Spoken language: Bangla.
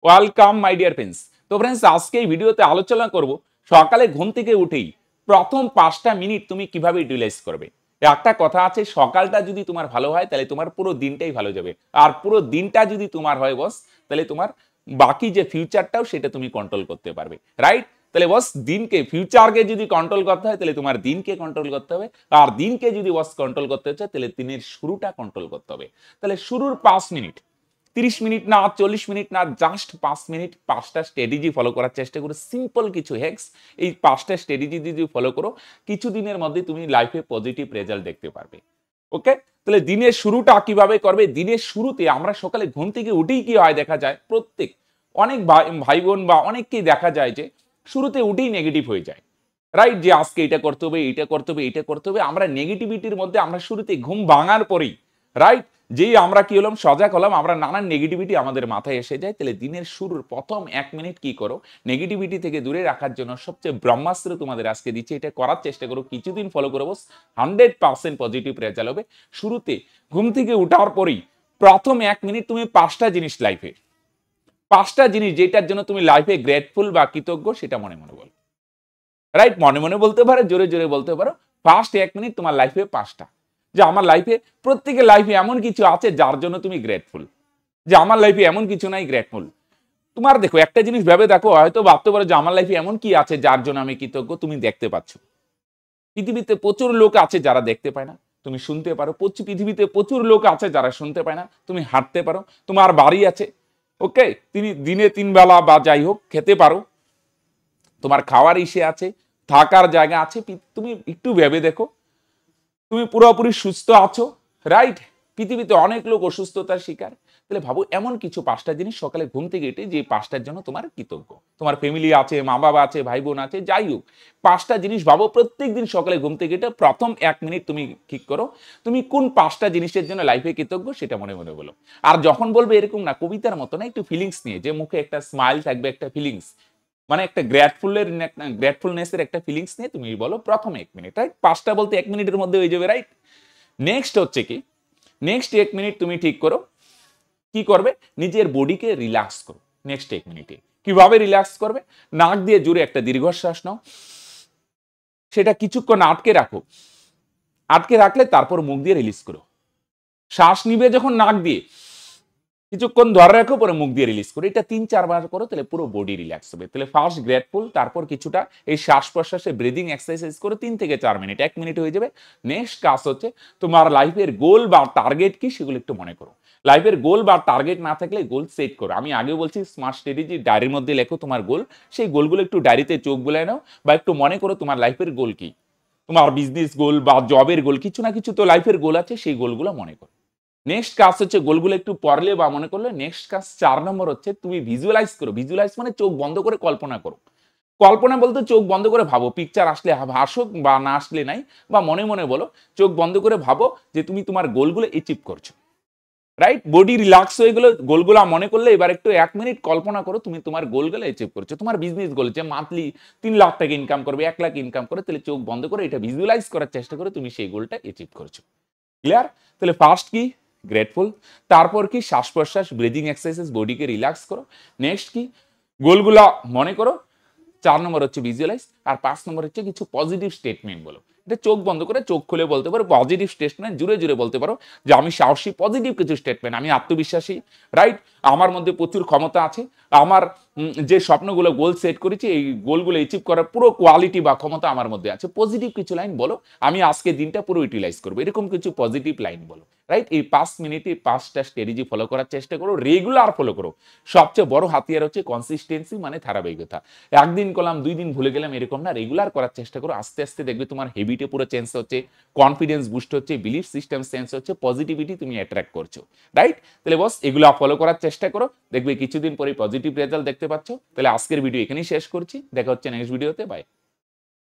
Welcome my dear friends. তো ফ্রেন্ডস, আজকে এই ভিডিওতে আলোচনা করব সকালে ঘুম থেকে উঠেই প্রথম 5টা মিনিট তুমি কিভাবে ইউটিলাইজ করবে। একটা কথা আছে, সকালটা যদি তোমার ভালো হয় তাহলে তোমার পুরো দিনটাই ভালো যাবে, আর পুরো দিনটা যদি তোমার হয় বস, তাহলে তোমার বাকি যে ফিউচারটাও সেটা তুমি কন্ট্রোল করতে পারবে, রাইট? তাহলে বস, দিনকে ফিউচারকে যদি কন্ট্রোল করতে হয় তাহলে তোমার দিনকে কন্ট্রোল করতে হবে, আর দিনকে যদি বস কন্ট্রোল করতে হচ্ছে তাহলে দিনের শুরুটা কন্ট্রোল করতে হবে। তাহলে শুরুর 5 মিনিট, 30 মিনিট না, 40 মিনিট না, জাস্ট 5 মিনিট 5টা স্ট্র্যাটেজি ফলো করার চেষ্টা করো। সিম্পল কিছু হ্যাকস, এই 5টা স্ট্র্যাটেজি যদি ফলো করো কিছুদিনের মধ্যে তুমি লাইফে পজিটিভ রেজাল্ট দেখতে পারবে। ওকে, তাহলে দিনের শুরুটা কিভাবে করবে? দিনের শুরুতে আমরা সকালে ঘুম থেকে উঠেই কি হয় দেখা যায়, প্রত্যেক অনেক ভাই বোন বা অনেককেই দেখা যায় যে শুরুতে উঠেই নেগেটিভ হয়ে যায়, রাইট? যে আজকে এটা করতে হবে, এটা করতে হবে, এটা করতে হবে। আমরা নেগেটিভিটির মধ্যে আমরা শুরুতে ঘুম ভাঙার পরেই, রাইট, যেই আমরা কি হলাম, সজাগ হলাম, আমরা নানান নেগেটিভিটি আমাদের মাথায় এসে যায়। তাহলে দিনের শুরুর প্রথম 1 মিনিট কি করো, নেগেটিভিটি থেকে দূরে রাখার জন্য সবচেয়ে ব্রহ্মাস্ত্র তোমাদের আজকে দিচ্ছে, এটা করার চেষ্টা করো, কিছুদিন ফলো করো, 100% পজিটিভ রেজাল্ট হবে। শুরুতে ঘুম থেকে উঠার পরেই প্রথম 1 মিনিট তুমি 5টা জিনিস লাইফে, 5টা জিনিস যেটার জন্য তুমি লাইফে গ্রেটফুল বা কৃতজ্ঞ সেটা মনে মনে বলো, রাইট? মনে মনে বলতে পারো, জোরে জোরে বলতে পারো। ফার্স্ট 1 মিনিট তোমার লাইফে 5টা, যে আমার লাইফে, প্রত্যেকের লাইফে এমন কিছু আছে যার জন্য তুমি গ্রেটফুল, যে আমার লাইফে এমন কিছু নাই গ্রেটফুল। তোমার দেখো, একটা জিনিস ভেবে দেখো, হয়তো ভাবতে পারো যে আমার লাইফে এমন কি আছে যার জন্য আমি কৃতজ্ঞ। তুমি দেখতে পাচ্ছ, পৃথিবীতে প্রচুর লোক আছে যারা দেখতে পায় না, তুমি শুনতে পারো। পৃথিবীতে প্রচুর লোক আছে যারা শুনতে পায় না, তুমি হাঁটতে পারো। তোমার বাড়ি আছে, ওকে, তিনি দিনে 3 বেলা বা যাই হোক খেতে পারো, তোমার খাওয়ার ইসে আছে, থাকার জায়গা আছে। তুমি একটু ভেবে দেখো, তুমি পুরোপুরি সুস্থ আছো, রাইট? পৃথিবীতে অনেক লোক অসুস্থতার শিকার। তাহলে ভাবো এমন কিছু 5টা জিনিস সকালে ঘুম থেকে উঠে যে 5টার জন্য তোমার কৃতজ্ঞ। তোমার ফ্যামিলি আছে, মা বাবা আছে, ভাই বোন আছে, যাই হোক 5টা জিনিস ভাবো। প্রত্যেকদিন সকালে ঘুম থেকে উঠে প্রথম 1 মিনিট তুমি ঠিক করো তুমি কোন 5টা জিনিসের জন্য লাইফে কৃতজ্ঞ, সেটা মনে মনে বলো। আর যখন বলবে এরকম না, কবিতার মতো না, একটু ফিলিংস নিয়ে, যে মুখে একটা স্মাইল থাকবে, একটা ফিলিংস, মানে একটা গ্রেটফুলনেসের একটা ফিলিংস নিয়ে তুমি বলো প্রথম 1 মিনিট, রাইট? 5টা বলতে 1 মিনিটের মধ্যে হয়ে যাবে, রাইট? নেক্সট হচ্ছে কি, নেক্সট 1 মিনিট তুমি ঠিক করো কি করবে, নিজের বডিকে রিল্যাক্স করো। নেক্সট 1 মিনিটে কিভাবে রিল্যাক্স করবে? নাক দিয়ে জুড়ে একটা দীর্ঘশ্বাস নাও, সেটা কিছুক্ষণ আটকে রাখো, আটকে রাখলে তারপর মুখ দিয়ে রিলিজ করো। শ্বাস নিবে যখন নাক দিয়ে, কিছুক্ষণ ধরে রাখো, পরে মুখ দিয়ে রিলিজ করো। এটা 3-4 বার করো, তাহলে পুরো বডি রিল্যাক্স হবে। তাহলে ফার্স্ট গ্রেটফুল, তারপর কিছুটা এই শ্বাস প্রশ্বাসে ব্রিদিং এক্সারসাইজ করো 3 থেকে 4 মিনিট, 1 মিনিট হয়ে যাবে। নেক্সট কাজ হচ্ছে তোমার লাইফের গোল বা টার্গেট কি সেগুলো একটু মনে করো। লাইফের গোল বা টার্গেট না থাকলে গোল সেট করো। আমি আগে বলছি স্মার্ট স্ট্র্যাটেজি, ডায়েরির মধ্যে লেখো তোমার গোল, সেই গোলগুলো একটু ডায়েরিতে চোখ বুলায় নাও, বা একটু মনে করো তোমার লাইফের গোল কি, তোমার বিজনেস গোল বা জবের গোল, কিছু না কিছু তো লাইফের গোল আছে, সেই গোলগুলো মনে করো। নেক্সট কাজ হচ্ছে গোলগুলো একটু পড়লে বা মনে করলে। নেক্সট কাজ 4 নম্বর হচ্ছে তুমি ভিজুয়ালাইজ করো। ভিজুয়ালাইজ মানে চোখ বন্ধ করে কল্পনা করো। কল্পনা বলতে চোখ বন্ধ করে ভাবো, পিকচার আসলে হাসুক বা না আসলে নাই, বা মনে মনে বলো, চোখ বন্ধ করে ভাবো যে তুমি তোমার গোলগুলো অ্যাচিভ করছো, রাইট? বডি রিল্যাক্স হয়ে গেল, গোলগুলো মনে করলে। এবার একটু 1 মিনিট কল্পনা করো তুমি তোমার গোলগুলো অ্যাচিভ করছো। তোমার বিজনেস গোল যে মান্থলি 3 লাখ টাকা ইনকাম করবে, 1 লাখ ইনকাম করে, তাহলে চোখ বন্ধ করে এটা ভিজুয়ালাইজ করার চেষ্টা করে তুমি সেই গোলটা অ্যাচিভ করছো। ক্লিয়ার? তাহলে ফার্স্ট কি, গ্রেটফুল। তারপর কি, শ্বাস প্রশ্বাস ব্রিদিং এক্সারসাইজ, বডিকে রিল্যাক্স করো। নেক্সট কি, গোলগুলা মনে করো। 4 নম্বর হচ্ছে ভিজুয়ালাইজ। আর 5 নম্বর হচ্ছে কিছু পজিটিভ স্টেটমেন্ট বলো। এটা চোখ বন্ধ করে, চোখ খুলে বলতে পারো পজিটিভ স্টেটমেন্ট, জুড়ে জুড়ে বলতে পারো যে আমি সাহসী, পজিটিভ কিছু স্টেটমেন্ট, আমি আত্মবিশ্বাসী, রাইট? আমার মধ্যে প্রচুর ক্ষমতা আছে, আমার যে স্বপ্নগুলো গোল সেট করেছি এই গোলগুলো অ্যাচিভ করার পুরো কোয়ালিটি বা ক্ষমতা আমার মধ্যে আছে। পজিটিভ কিছু লাইন বলো, আমি আজকে দিনটা পুরো ইউটিলাইজ করবো, এরকম কিছু পজিটিভ লাইন বলো, রাইট? এই 5 মিনিটে 5টা স্ট্র্যাটেজি ফলো করার চেষ্টা করো, রেগুলার ফলো করো। সবচেয়ে বড় হাতিয়ার হচ্ছে কনসিস্টেন্সি, মানে ধারাবাহিকতা। একদিন করলাম, 2 দিন ভুলে গেলাম, এরকম না, রেগুলার করার চেষ্টা করো। আস্তে আস্তে দেখবে তোমার হেবিটে পুরো চেঞ্জ হচ্ছে, কনফিডেন্স বুস্ট হচ্ছে, বিলিফ সিস্টেম চেঞ্জ হচ্ছে, পজিটিভিটি তুমি অ্যাট্রাক্ট করছো, রাইট? তাহলে বস, এগুলো ফলো করার চেষ্টা করো, দেখবে কিছুদিন পরে পজিটিভ রেজাল্ট দেখতে পাচ্ছ। তাহলে আজকের ভিডিও এখানেই শেষ করছি, দেখা হচ্ছে নেক্সট ভিডিওতে, বাই।